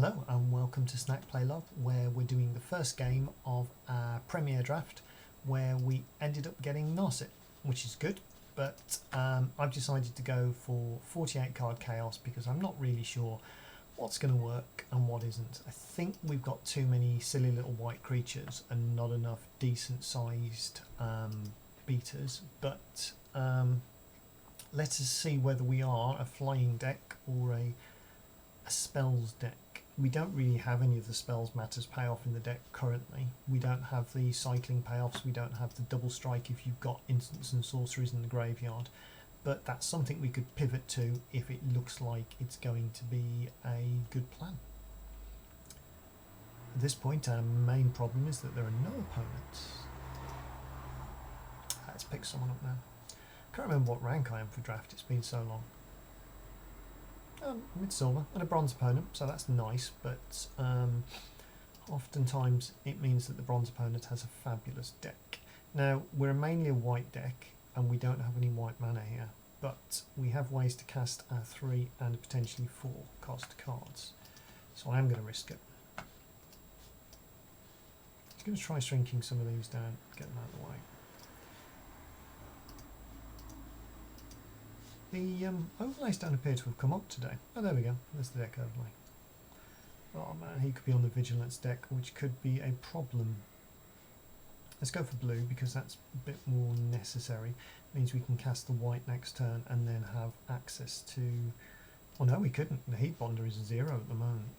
Hello and welcome to Snack Play Love, where we're doing the first game of our Premier Draft, where we ended up getting Narset, which is good, but I've decided to go for 48 card Chaos because I'm not really sure what's going to work and what isn't. I think we've got too many silly little white creatures and not enough decent sized beaters, but let us see whether we are a flying deck or a spells deck. We don't really have any of the spells matters payoff in the deck currently. We don't have the cycling payoffs, we don't have the double strike if you've got instants and sorceries in the graveyard, but that's something we could pivot to if it looks like it's going to be a good plan. At this point our main problem is that there are no opponents. Let's pick someone up now. Can't remember what rank I am for draft, it's been so long. Mid-silver and a bronze opponent, so that's nice, but oftentimes it means that the bronze opponent has a fabulous deck. Now, we're mainly a white deck and we don't have any white mana here, but we have ways to cast our 3 and potentially 4 cost cards, so I am going to risk it. I'm going to try shrinking some of these down, get them out of the way. The overlays don't appear to have come up today. Oh, there we go. There's the deck overlay. Oh man, he could be on the Vigilance deck, which could be a problem. Let's go for blue because that's a bit more necessary. It means we can cast the white next turn and then have access to... Oh no, we couldn't. The Heat Bonder is 0 at the moment.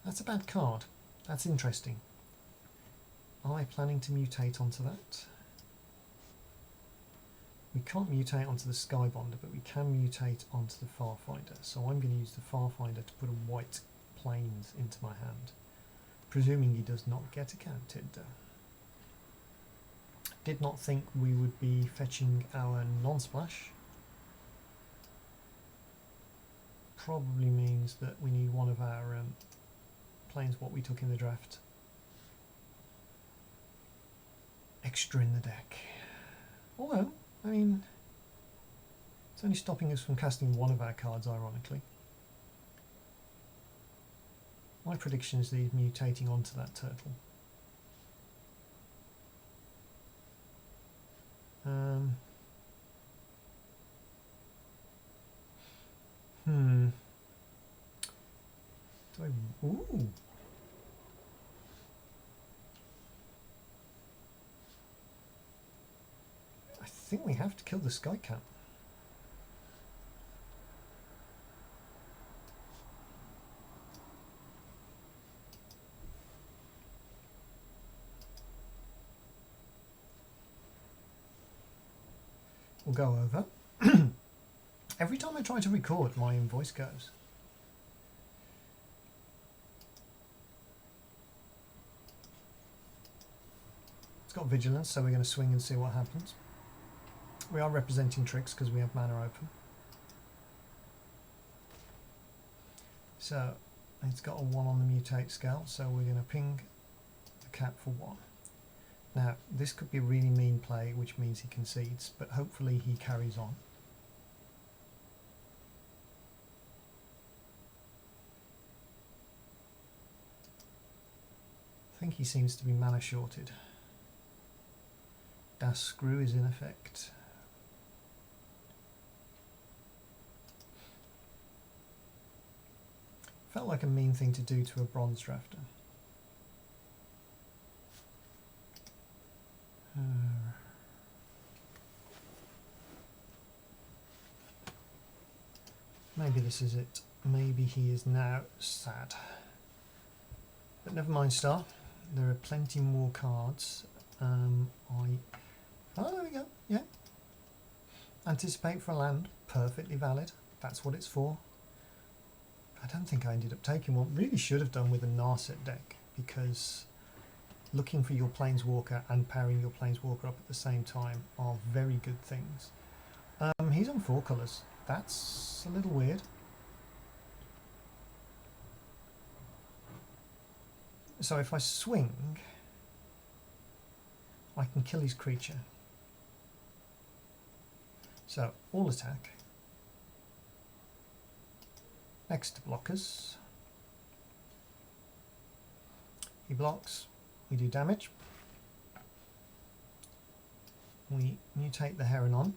That's a bad card. That's interesting. Am I planning to mutate onto that? We can't mutate onto the Skybonder, but we can mutate onto the Farfinder. So I'm going to use the Farfinder to put a white plains into my hand, presuming he does not get accounted. Did not think we would be fetching our non-splash. Probably means that we need one of our plains what we took in the draft extra in the deck. Although, I mean, it's only stopping us from casting one of our cards, ironically. My prediction is that he's mutating onto that turtle. Ooh. I think we have to kill the Skycap. We'll go over. Every time I try to record, my voice goes. It's got Vigilance, so we're going to swing and see what happens. We are representing tricks because we have mana open. So it's got a 1 on the mutate scale, so we're going to ping the cat for 1. Now this could be a really mean play, which means he concedes, but hopefully he carries on. I think he seems to be mana shorted. Das Screw is in effect. Felt like a mean thing to do to a bronze drafter. Maybe this is it. Maybe he is now sad. But never mind, Star. There are plenty more cards. Oh, there we go. Yeah. Anticipate for a land. Perfectly valid. That's what it's for. I don't think I ended up taking one. Really should have done with a Narset deck, because looking for your Planeswalker and powering your Planeswalker up at the same time are very good things. He's on 4 colours. That's a little weird. So if I swing, I can kill his creature. So all attack. Next to blockers. He blocks, we do damage. We mutate the Heron on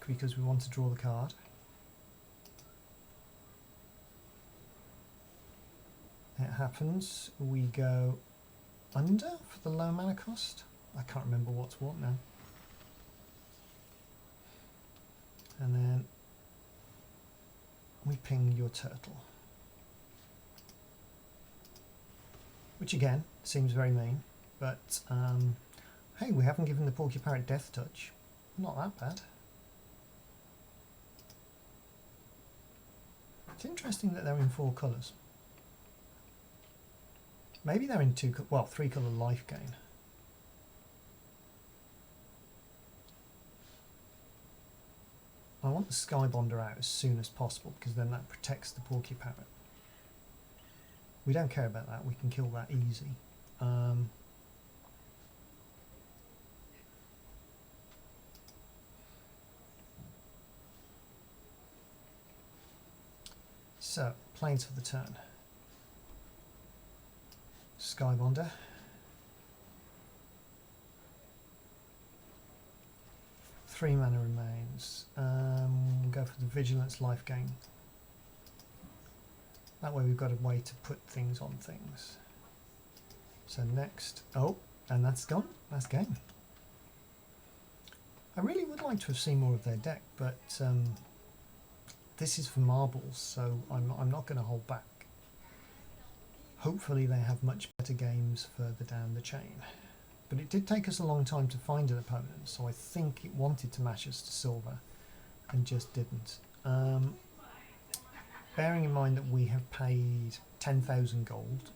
because we want to draw the card. It happens, we go under for the low mana cost. I can't remember what's what now. And then we ping your turtle. Which again, seems very mean, but hey, we haven't given the Porky Parrot Death Touch. Not that bad. It's interesting that they're in 4 colours. Maybe they're in 3 colour life gain. I want the Skybonder out as soon as possible because then that protects the Porky Parrot. We don't care about that, we can kill that easy. So, planes for the turn. Skybonder. Three mana remains. We'll go for the Vigilance life gain. That way we've got a way to put things on things. So next, oh, and that's gone. That's game. I really would like to have seen more of their deck, but this is for marbles, so I'm not going to hold back. Hopefully they have much better games further down the chain. But it did take us a long time to find an opponent, so I think it wanted to match us to silver and just didn't. Bearing in mind that we have paid 10,000 gold,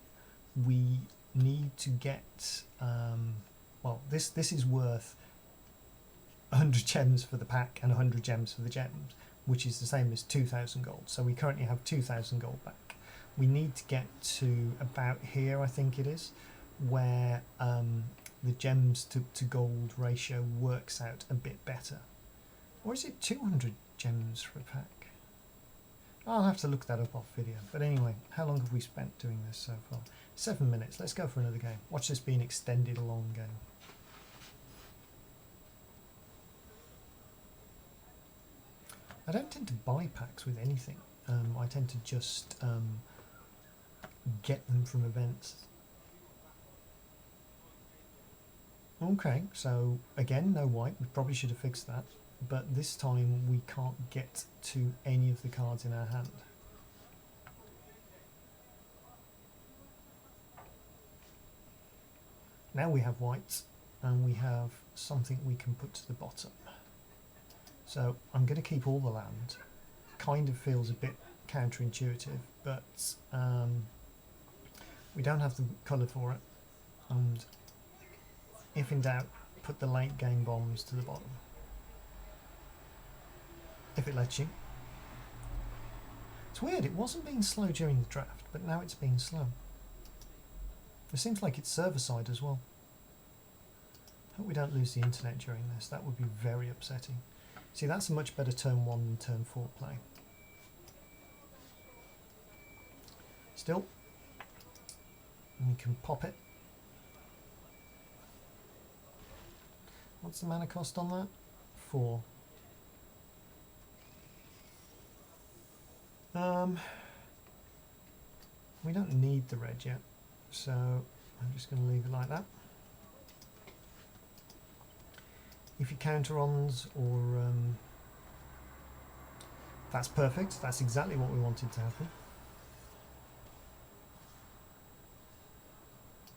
we need to get, well, this is worth 100 gems for the pack and 100 gems for the gems, which is the same as 2,000 gold. So we currently have 2,000 gold back. We need to get to about here, I think it is, where the gems to gold ratio works out a bit better. Or is it 200 gems for a pack? I'll have to look that up off video. But anyway, how long have we spent doing this so far? 7 minutes. Let's go for another game. Watch this be an extended long game. I don't tend to buy packs with anything. I tend to just get them from events. Okay, so again, no white. We probably should have fixed that. But this time we can't get to any of the cards in our hand. Now we have white and we have something we can put to the bottom. So I'm going to keep all the land. Kind of feels a bit counterintuitive, but we don't have the colour for it. And if in doubt, put the late game bombs to the bottom. If it lets you. It's weird, it wasn't being slow during the draft, but now it's being slow. It seems like it's server side as well. Hope we don't lose the internet during this, that would be very upsetting. See, that's a much better turn 1 than turn 4 play. Still, we can pop it. What's the mana cost on that? 4. We don't need the red yet, so I'm just going to leave it like that. If you counter-ons or... that's perfect, that's exactly what we wanted to happen.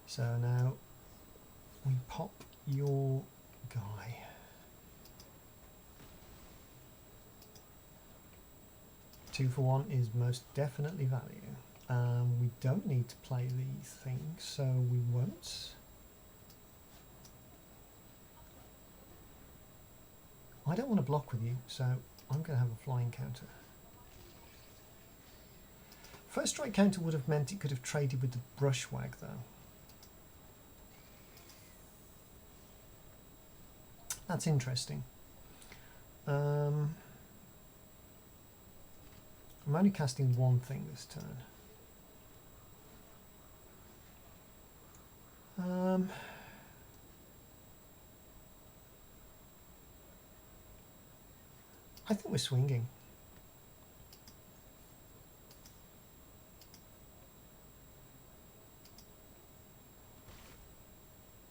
So now we pop your guy. Two for one is most definitely value. We don't need to play these things, so we won't. I don't want to block with you, so I'm going to have a flying counter. First strike counter would have meant it could have traded with the Brushwag though. That's interesting. I I'm only casting one thing this turn. I think we're swinging.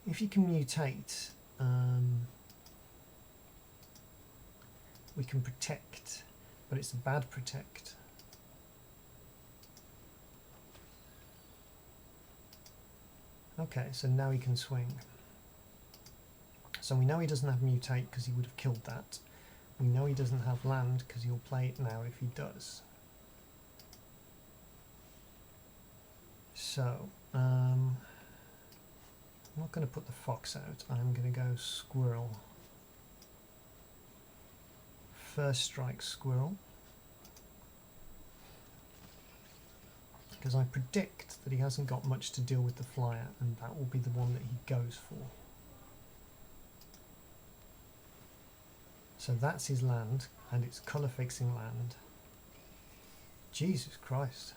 If you can mutate, we can protect, but it's a bad protect. Okay, so now he can swing. So we know he doesn't have mutate because he would have killed that. We know he doesn't have land because he'll play it now if he does. So, I'm not going to put the fox out. I'm going to go squirrel. First strike squirrel. Because I predict that he hasn't got much to deal with the flyer, and that will be the one that he goes for. So that's his land, and it's colour fixing land. Jesus Christ.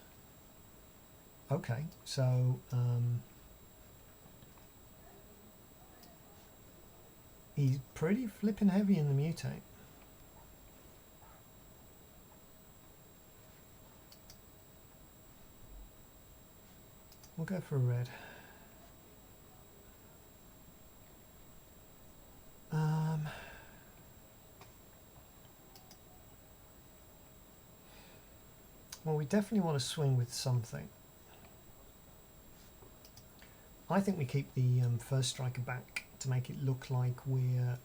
Okay, so he's pretty flipping heavy in the mutate. We'll go for a red. Well, we definitely want to swing with something. I think we keep the first striker back to make it look like we're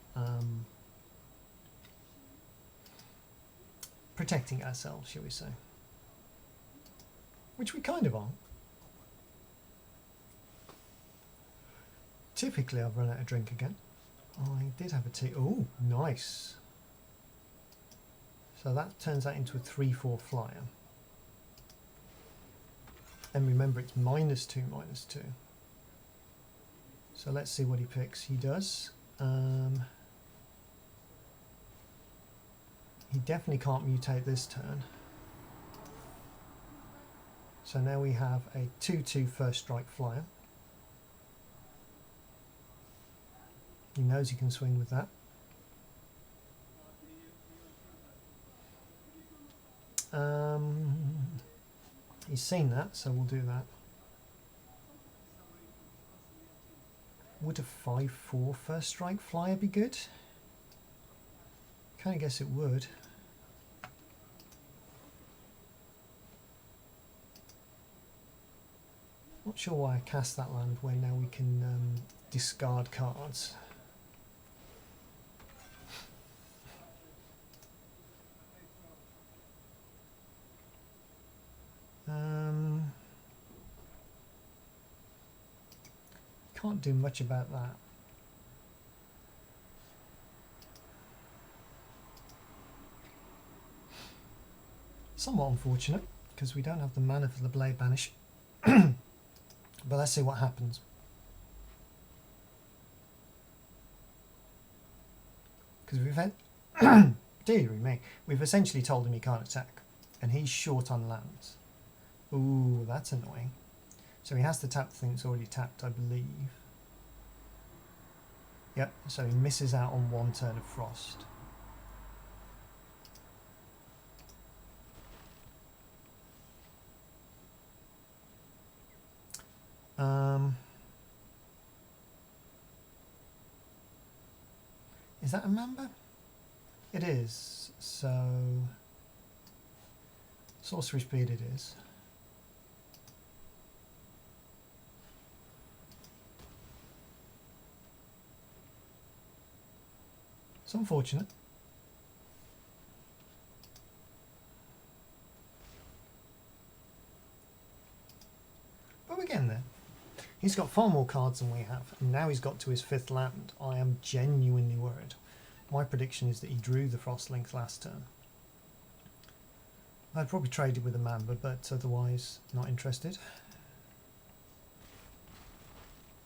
protecting ourselves, shall we say. Which we kind of are. Typically, I've run out of drink again. I did have a tea. Oh, nice. So that turns that into a 3/4 flyer. And remember, it's -2, -2. So let's see what he picks. He does. He definitely can't mutate this turn. So now we have a 2/2 first strike flyer. He knows he can swing with that. He's seen that, so we'll do that. Would a 5/4 first strike flyer be good? Kind of guess it would. Not sure why I cast that land when now we can discard cards. Can't do much about that. Somewhat unfortunate, because we don't have the mana for the Blade Banish. But let's see what happens. Because dearie me, we've essentially told him he can't attack, and he's short on lands. Ooh, that's annoying. So he has to tap the thing that's already tapped, I believe. Yep, so he misses out on one turn of frost. Is that a member? It is, so sorcery speed it is. It's unfortunate. But we're getting there. He's got far more cards than we have, and now he's got to his 5th land. I am genuinely worried. My prediction is that he drew the Frost Link last turn. I'd probably traded with a Mamba, but otherwise not interested.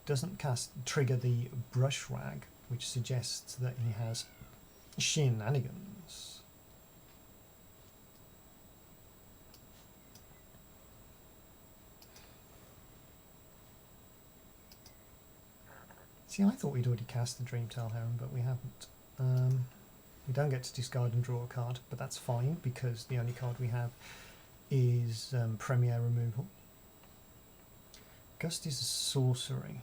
Doesn't trigger the Brush Rag, which suggests that he has shenanigans. See, I thought we'd already cast the Dreamtail Heron, but we haven't. We don't get to discard and draw a card, but that's fine because the only card we have is Premier Removal. Gust is a sorcery.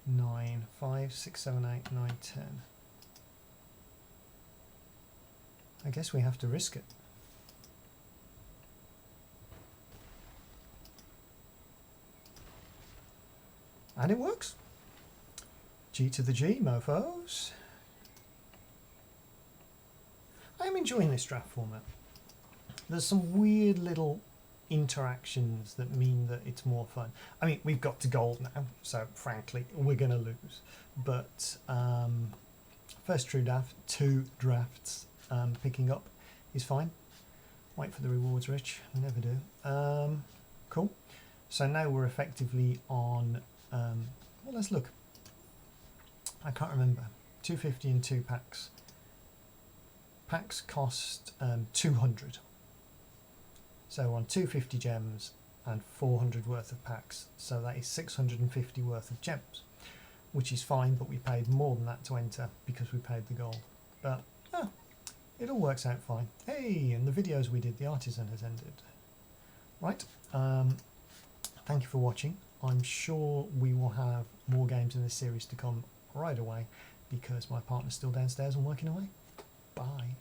9, 5, 6, 7, 8, 9, 10. I guess we have to risk it. And it works. G to the G, mofos. I am enjoying this draft format. There's some weird little interactions that mean that it's more fun. I mean, we've got to gold now, so frankly, we're going to lose. But first true draft, 2 drafts picking up is fine. Wait for the rewards, Rich. We never do. Cool. So now we're effectively on... well, let's look. I can't remember. 250 and 2 packs. Packs cost 200. So on 250 gems and 400 worth of packs. So that is 650 worth of gems, which is fine, but we paid more than that to enter because we paid the gold. But yeah, it all works out fine. Hey, and the videos we did, the artisan has ended. Right. Thank you for watching. I'm sure we will have more games in this series to come right away because my partner's still downstairs and working away. Bye.